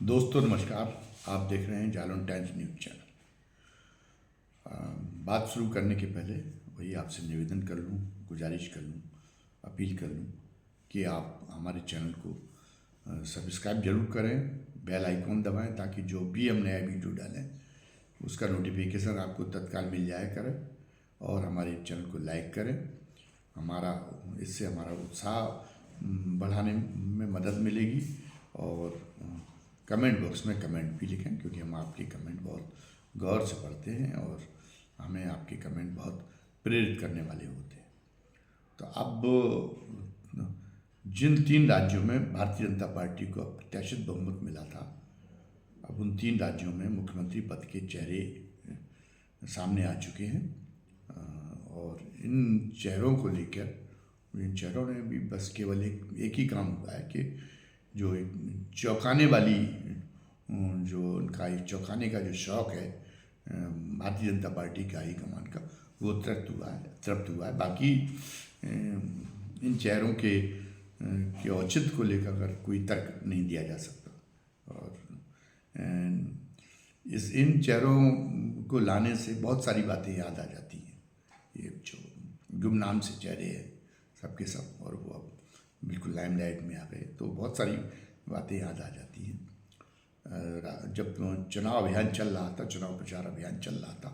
दोस्तों नमस्कार। आप देख रहे हैं जालौन टाइम्स न्यूज़ चैनल। बात शुरू करने के पहले वही आपसे निवेदन कर लूँ, गुजारिश कर लूँ, अपील कर लूँ कि आप हमारे चैनल को सब्सक्राइब जरूर करें, बेल आइकॉन दबाएं ताकि जो भी हम नया वीडियो डालें उसका नोटिफिकेशन आपको तत्काल मिल जाया करे। और हमारे चैनल को लाइक करें। इससे हमारा उत्साह बढ़ाने में मदद मिलेगी। और कमेंट बॉक्स में कमेंट भी लिखें, क्योंकि हम आपके कमेंट बहुत गौर से पढ़ते हैं और हमें आपके कमेंट बहुत प्रेरित करने वाले होते हैं। तो अब जिन 3 राज्यों में भारतीय जनता पार्टी को अप्रत्याशित बहुमत मिला था, अब उन 3 राज्यों में मुख्यमंत्री पद के चेहरे सामने आ चुके हैं। और इन चेहरों को लेकर इन चेहरों ने भी बस केवल एक ही काम हुआ है कि जो एक चौंकाने वाली जो उनका एक चौंकाने का जो शौक है भारतीय जनता पार्टी का हाईकमान का, वो तृप्त हुआ है। बाकी इन चेहरों के औचित्य को लेकर अगर कोई तर्क नहीं दिया जा सकता। और इन चेहरों को लाने से बहुत सारी बातें याद आ जाती हैं। ये जो गुमनाम से चेहरे हैं सबके सब, और वो अब बिल्कुल लाइमलाइट में आ गए, तो बहुत सारी बातें याद आ जाती हैं। जब चुनाव अभियान चल रहा था, चुनाव प्रचार अभियान चल रहा था,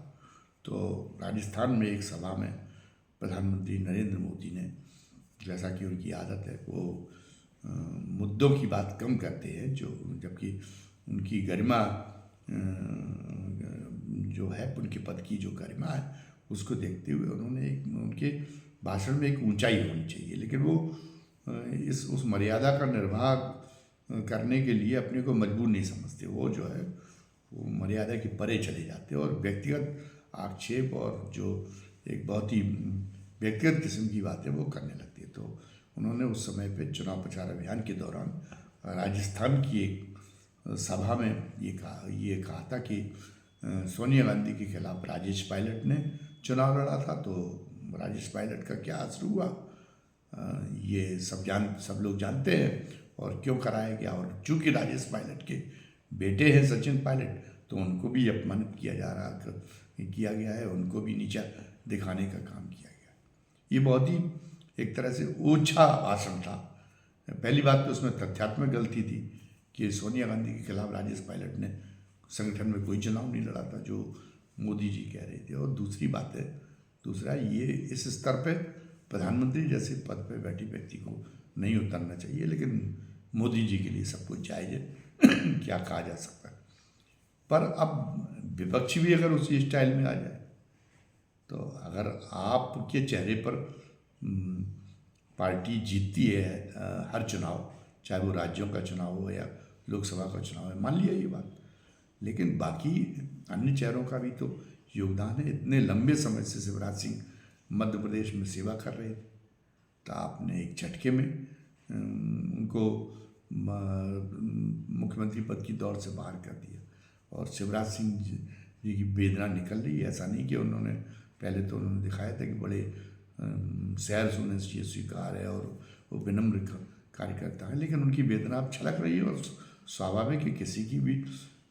तो राजस्थान में एक सभा में प्रधानमंत्री नरेंद्र मोदी ने, जैसा कि उनकी आदत है, वो मुद्दों की बात कम करते हैं, जबकि उनकी गरिमा जो है, उनके पद की जो गरिमा है, उसको देखते हुए उन्होंने उनके भाषण में एक ऊंचाई होनी चाहिए, लेकिन वो उस मर्यादा का निर्वाह करने के लिए अपने को मजबूर नहीं समझते। वो जो है वो मर्यादा के परे चले जाते और व्यक्तिगत आक्षेप और जो एक बहुत ही व्यक्तिगत किस्म की बातें वो करने लगती है। तो उन्होंने उस समय पे चुनाव प्रचार अभियान के दौरान राजस्थान की एक सभा में ये कहा था कि सोनिया गांधी के खिलाफ राजेश पायलट ने चुनाव लड़ा था, तो राजेश पायलट का क्या असर हुआ ये सब लोग जानते हैं, और क्यों कराया गया। और चूंकि राजेश पायलट के बेटे हैं सचिन पायलट, तो उनको भी अपमानित किया गया है, उनको भी नीचा दिखाने का काम किया गया। ये बहुत ही एक तरह से ओछा भाषण था। पहली बात तो उसमें तथ्यात्मक गलती थी कि सोनिया गांधी के खिलाफ राजेश पायलट ने संगठन में कोई चुनाव नहीं लड़ा था, जो मोदी जी कह रहे थे। और दूसरा ये इस स्तर पे प्रधानमंत्री जैसे पद पे बैठे व्यक्ति को नहीं उतरना चाहिए, लेकिन मोदी जी के लिए सब कुछ जायज़ है क्या कहा जा सकता है। पर अब विपक्ष भी अगर उसी स्टाइल में आ जाए, तो अगर आपके चेहरे पर पार्टी जीतती है हर चुनाव, चाहे वो राज्यों का चुनाव हो या लोकसभा का चुनाव है, मान लिया ये बात, लेकिन बाकी अन्य चेहरों का भी तो योगदान है। इतने लंबे समय से शिवराज सिंह मध्य प्रदेश में सेवा कर रहे थे, तो आपने एक झटके में उनको मुख्यमंत्री पद की दौड़ से बाहर कर दिया। और शिवराज सिंह जी की वेदना निकल रही है। ऐसा नहीं कि पहले तो उन्होंने दिखाया था कि बड़े सैर सुने ये स्वीकार है और वो विनम्र कार्यकर्ता है, लेकिन उनकी वेदना अब छलक रही है। और स्वाभाविक है किसी की भी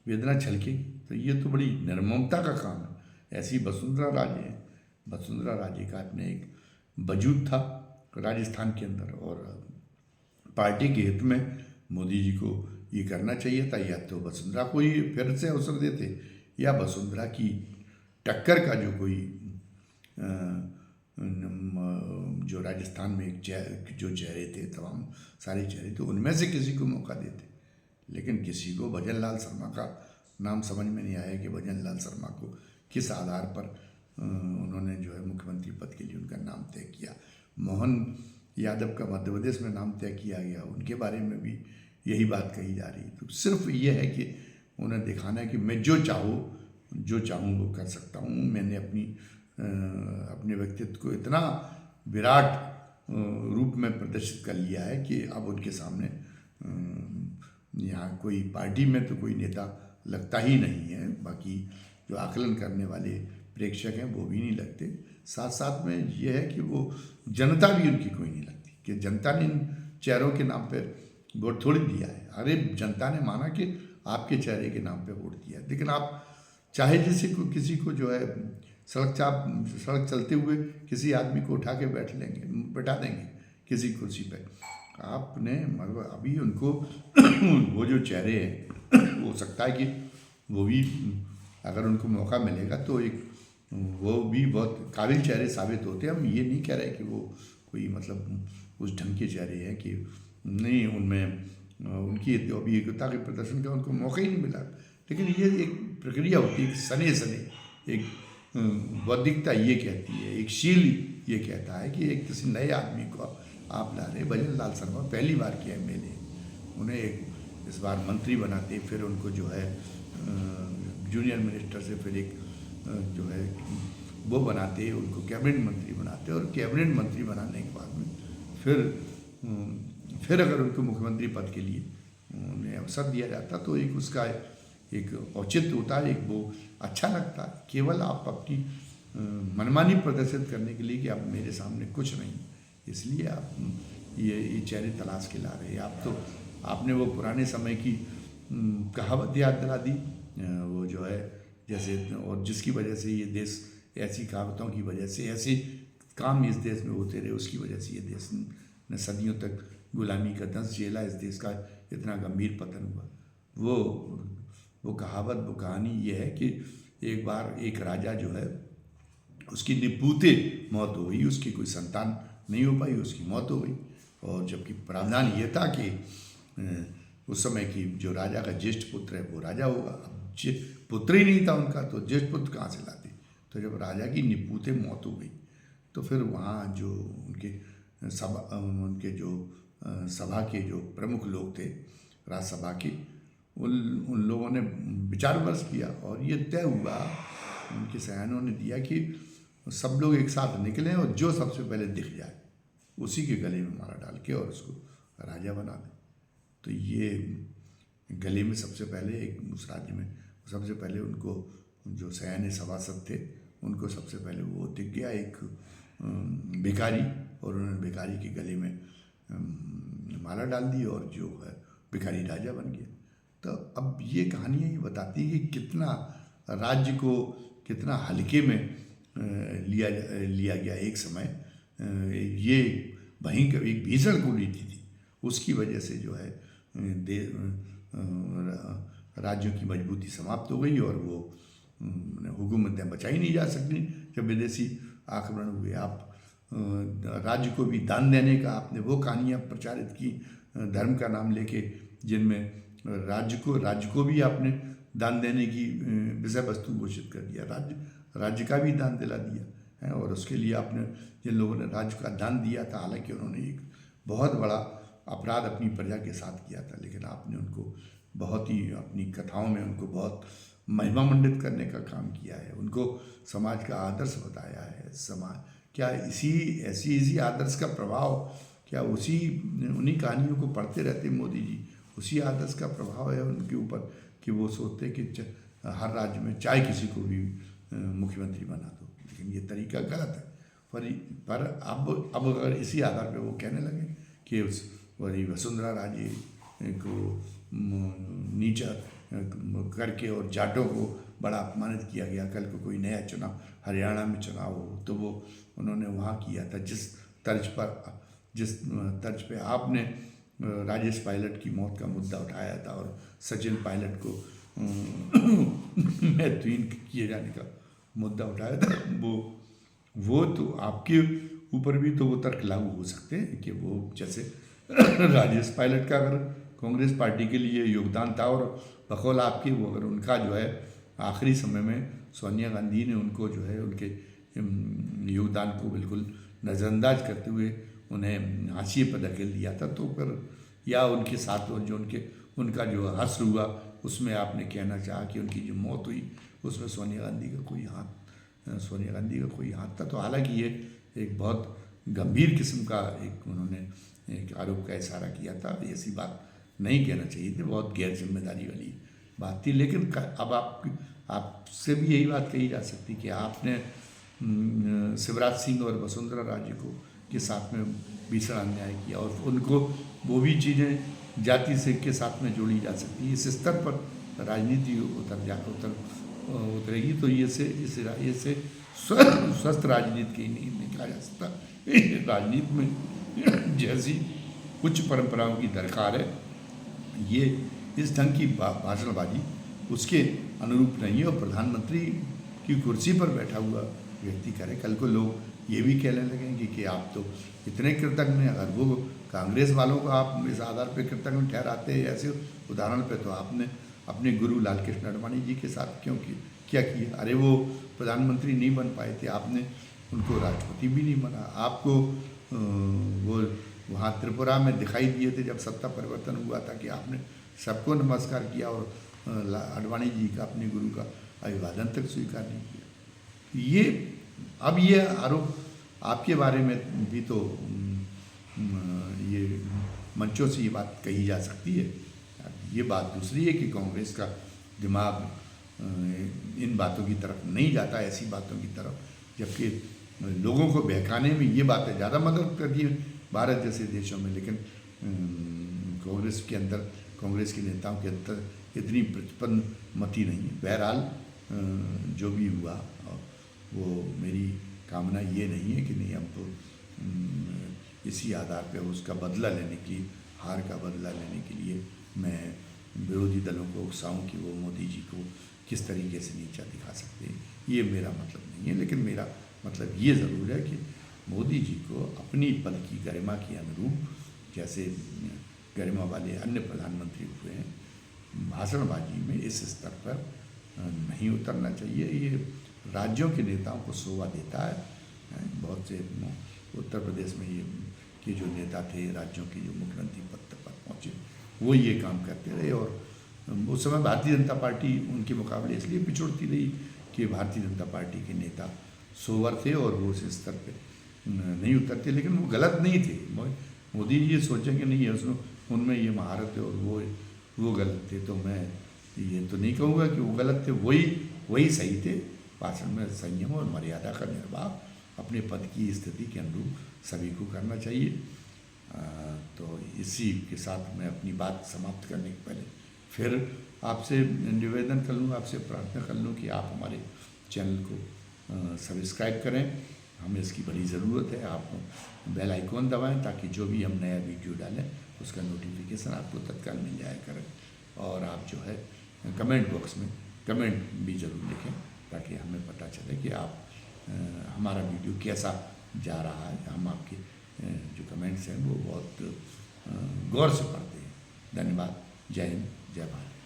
वेदना छलकेगी, तो ये तो बड़ी निर्ममता का काम है। ऐसी वसुंधरा राजे का अपने एक वजूद था राजस्थान के अंदर, और पार्टी के हित में मोदी जी को ये करना चाहिए था, या तो वसुंधरा को ही फिर से अवसर देते, या वसुंधरा की टक्कर का जो कोई जो राजस्थान में जो चेहरे थे, तमाम सारे चेहरे थे, उनमें से किसी को मौका देते। लेकिन किसी को भजन लाल शर्मा का नाम समझ में नहीं आया कि भजन लाल शर्मा को किस आधार पर उन्होंने जो है मुख्यमंत्री पद के लिए उनका नाम तय किया। मोहन यादव का मध्य प्रदेश में नाम तय किया गया, उनके बारे में भी यही बात कही जा रही है। तो सिर्फ ये है कि उन्हें दिखाना है कि मैं जो चाहूँ वो कर सकता हूँ। मैंने अपने व्यक्तित्व को इतना विराट रूप में प्रदर्शित कर लिया है कि अब उनके सामने यहाँ कोई पार्टी में तो कोई नेता लगता ही नहीं है। बाकी जो आकलन करने वाले प्रेक्षक हैं वो भी नहीं लगते। साथ साथ में ये है कि वो जनता भी उनकी कोई नहीं लगती, कि जनता ने इन चेहरों के नाम पर वोट थोड़ी दिया है। अरे जनता ने माना कि आपके चेहरे के नाम पे वोट दिया। लेकिन आप चाहे किसी को जो है सड़क चलते हुए किसी आदमी को उठा के बैठा देंगे किसी कुर्सी पे। आपने मतलब अभी उनको वो जो चेहरे हैं हो सकता है कि वो भी अगर उनको मौका मिलेगा तो वो भी बहुत काबिल चेहरे साबित होते हैं। हम ये नहीं कह रहे कि वो कोई मतलब उस ढंग के चेहरे हैं कि नहीं, उनमें उनकी अभी एकता के प्रदर्शन का उनको मौका ही नहीं मिला। लेकिन ये एक प्रक्रिया होती है, सने एक बौद्धिकता ये कहती है, एक शील ये कहता है कि एक किसी नए आदमी को आप ला रहे। भजन लाल शर्मा पहली बार के एमएलए, उन्हें इस बार मंत्री बनाते, फिर उनको जो है जूनियर मिनिस्टर से फिर एक जो है वो बनाते, उनको कैबिनेट मंत्री बनाते, और कैबिनेट मंत्री बनाने के बाद में फिर अगर उनको मुख्यमंत्री पद के लिए उन्हें अवसर दिया जाता तो एक उसका एक औचित्य होता है, एक वो अच्छा लगता है। केवल आप अपनी मनमानी प्रदर्शित करने के लिए कि आप मेरे सामने कुछ नहीं, इसलिए आप ये चेहरे तलाश के ला रहे हैं। आपने वो पुराने समय की कहावत याद दिला दी, वो जो है जैसे, और जिसकी वजह से ये देश ऐसी कहावतों की वजह से ऐसे काम इस देश में होते रहे, उसकी वजह से ये देश ने सदियों तक गुलामी का दंश झेला, इस देश का इतना गंभीर पतन हुआ। वो कहावत, वो कहानी ये है कि एक बार एक राजा जो है उसकी निपूते मौत हो गई, उसकी कोई संतान नहीं हो पाई, उसकी मौत हो गई। और जबकि प्रावधान ये था कि उस समय की जो राजा का ज्येष्ठ पुत्र है वो राजा होगा। अब पुत्र ही नहीं था उनका, तो ज्येष्ठ पुत्र कहाँ से लाते। तो जब राजा की निपूते मौत हो गई तो फिर वहाँ जो उनके सभा के जो प्रमुख लोग थे राज्यसभा के, उन लोगों ने विचार विमर्श किया और ये तय हुआ, उनके सयानों ने दिया कि सब लोग एक साथ निकलें और जो सबसे पहले दिख जाए उसी के गले में माला डाल के और उसको राजा बना दें। तो ये गले में सबसे पहले उस राज्य में सबसे पहले उनको जो सयाने सभासद थे उनको सबसे पहले वो दिख गया एक भिखारी, और उन्होंने भिखारी के गले में माला डाल दी और जो है भिखारी राजा बन गया। तो अब ये कहानियाँ ये बताती है कि कितना राज्य को कितना हल्के में लिया गया एक समय। ये वहीं का एक भीषण कुरीति थी, उसकी वजह से जो है राज्यों की मजबूती समाप्त हो गई और वो हुकूमतें बचाई नहीं जा सकती जब विदेशी आक्रमण हुए। आप राज्य को भी दान देने का आपने वो कहानियाँ प्रचारित की धर्म का नाम लेके, जिनमें राज्य को भी आपने दान देने की विषय वस्तु घोषित कर दिया, राज्य का भी दान दिला दिया है। और उसके लिए आपने जिन लोगों ने राज्य का दान दिया था, हालांकि उन्होंने एक बहुत बड़ा अपराध अपनी प्रजा के साथ किया था, लेकिन आपने उनको बहुत ही अपनी कथाओं में उनको बहुत महिमा मंडित करने का काम किया है, उनको समाज का आदर्श बताया है। समाज क्या इसी आदर्श का प्रभाव, क्या उन्हीं कहानियों को पढ़ते रहते मोदी जी, उसी आदर्श का प्रभाव है उनके ऊपर कि वो सोचते कि हर राज्य में चाहे किसी को भी मुख्यमंत्री बना दो। लेकिन ये तरीका गलत है। पर अब अगर इसी आधार पे वो कहने लगे कि वही वसुंधरा राजे को नीचा करके और जाटों को बड़ा अपमानित किया गया, कल को कोई नया चुनाव हरियाणा में चुनाव हो तो वो उन्होंने वहाँ किया था जिस तर्ज पे आपने राजेश पायलट की मौत का मुद्दा उठाया था और सचिन पायलट को महत्वहीन किए जाने का मुद्दा उठाया था, वो तो आपके ऊपर भी तो वो तर्क लागू हो सकते हैं कि वो जैसे राजेश पायलट का अगर कांग्रेस पार्टी के लिए योगदान था और बकौल आपके वो अगर उनका जो है आखिरी समय में सोनिया गांधी ने उनको जो है उनके योगदान को बिल्कुल नज़रअंदाज करते हुए उन्हें हाशिए पर धकेल दिया था, तो फिर या उनके साथ जो उनका जो हश्र हुआ उसमें आपने कहना चाहा कि उनकी जो मौत हुई उसमें सोनिया गांधी का कोई हाथ था। तो हालांकि ये एक बहुत गंभीर किस्म का उन्होंने एक आरोप का इशारा किया था, ऐसी बात नहीं कहना चाहिए थी, बहुत गैर जिम्मेदारी वाली बात थी। लेकिन अब आपसे भी यही बात कही जा सकती कि आपने शिवराज सिंह और वसुंधरा राजे के साथ में भीषण अन्याय किया और उनको वो भी चीज़ें जाति से के साथ में जोड़ी जा सकती है। इस स्तर पर राजनीति उतरेगी तो ये से स्वस्थ राजनीति की नहीं कहा जा सकता। राजनीति में जैसी उच्च परंपराओं की दरकार है, ये इस ढंग की भाषणबाजी उसके अनुरूप नहीं है। और प्रधानमंत्री की कुर्सी पर बैठा हुआ व्यक्ति करे, कल को लोग ये भी कहने लगेंगे कि आप तो इतने कृतज्ञ हैं। अगर वो कांग्रेस वालों को आप इस आधार पर कृतज्ञ ठहराते हैं ऐसे उदाहरण पे, तो आपने अपने गुरु लाल कृष्ण आडवाणी जी के साथ क्या किया? अरे वो प्रधानमंत्री नहीं बन पाए थे, आपने उनको राष्ट्रपति भी नहीं बना। आपको वो वहाँ त्रिपुरा में दिखाई दिए थे जब सत्ता परिवर्तन हुआ था कि आपने सबको नमस्कार किया और आडवाणी जी का, अपने गुरु का अभिवादन तक स्वीकार नहीं किया। ये आरोप आपके बारे में भी तो ये मंचों से ये बात कही जा सकती है। ये बात दूसरी है कि कांग्रेस का दिमाग इन बातों की तरफ नहीं जाता, ऐसी बातों की तरफ, जबकि लोगों को बहकाने में ये बातें ज़्यादा मदद करती है भारत जैसे देशों में। लेकिन कांग्रेस के अंदर, कांग्रेस के नेताओं के अंदर इतनी प्रतिपन्न मति नहीं है। बहरहाल जो भी हुआ, वो मेरी कामना ये नहीं है कि नहीं हम तो इसी आधार पर उसका बदला लेने की, हार का बदला लेने के लिए मैं विरोधी दलों को उकसाऊं कि वो मोदी जी को किस तरीके से नीचा दिखा सकते हैं। ये मेरा मतलब नहीं है। लेकिन मेरा मतलब ये ज़रूर है कि मोदी जी को अपनी पद की गरिमा के अनुरूप, जैसे गरिमा वाले अन्य प्रधानमंत्री हुए हैं, भाषणबाजी में इस स्तर पर नहीं उतरना चाहिए। ये राज्यों के नेताओं को शोभा देता है। बहुत से उत्तर प्रदेश में ये के जो नेता थे, राज्यों के जो मुख्यमंत्री पद पर पहुँचे, वो ये काम करते रहे। और उस समय भारतीय जनता पार्टी उनके मुकाबले इसलिए पिछड़ती रही कि भारतीय जनता पार्टी के नेता सोवर थे और वो उस स्तर पे नहीं उतरते। लेकिन वो गलत नहीं थे। मोदी जी ये सोचें कि नहीं है उसमें, उनमें ये महारत है और वो गलत थे, तो मैं ये तो नहीं कहूँगा कि वो गलत थे, वही सही थे। भाषण में संयम और मर्यादा का निर्वाह अपने पद की स्थिति के अनुरूप सभी को करना चाहिए। तो इसी के साथ मैं अपनी बात समाप्त करने के पहले फिर आपसे निवेदन कर लूँ, आपसे प्रार्थना कर लूँ कि आप हमारे चैनल को सब्सक्राइब करें। हमें इसकी बड़ी ज़रूरत है। आप बेल आइकॉन दबाएं ताकि जो भी हम नया वीडियो डालें उसका नोटिफिकेशन आपको तत्काल मिल जाया करे। और आप जो है कमेंट बॉक्स में कमेंट भी ज़रूर लिखें ताकि हमें पता चले कि आप हमारा वीडियो कैसा जा रहा है। हम आपके जो कमेंट्स हैं वो बहुत गौर से पढ़ते हैं। धन्यवाद। जय हिंद, जय भारत।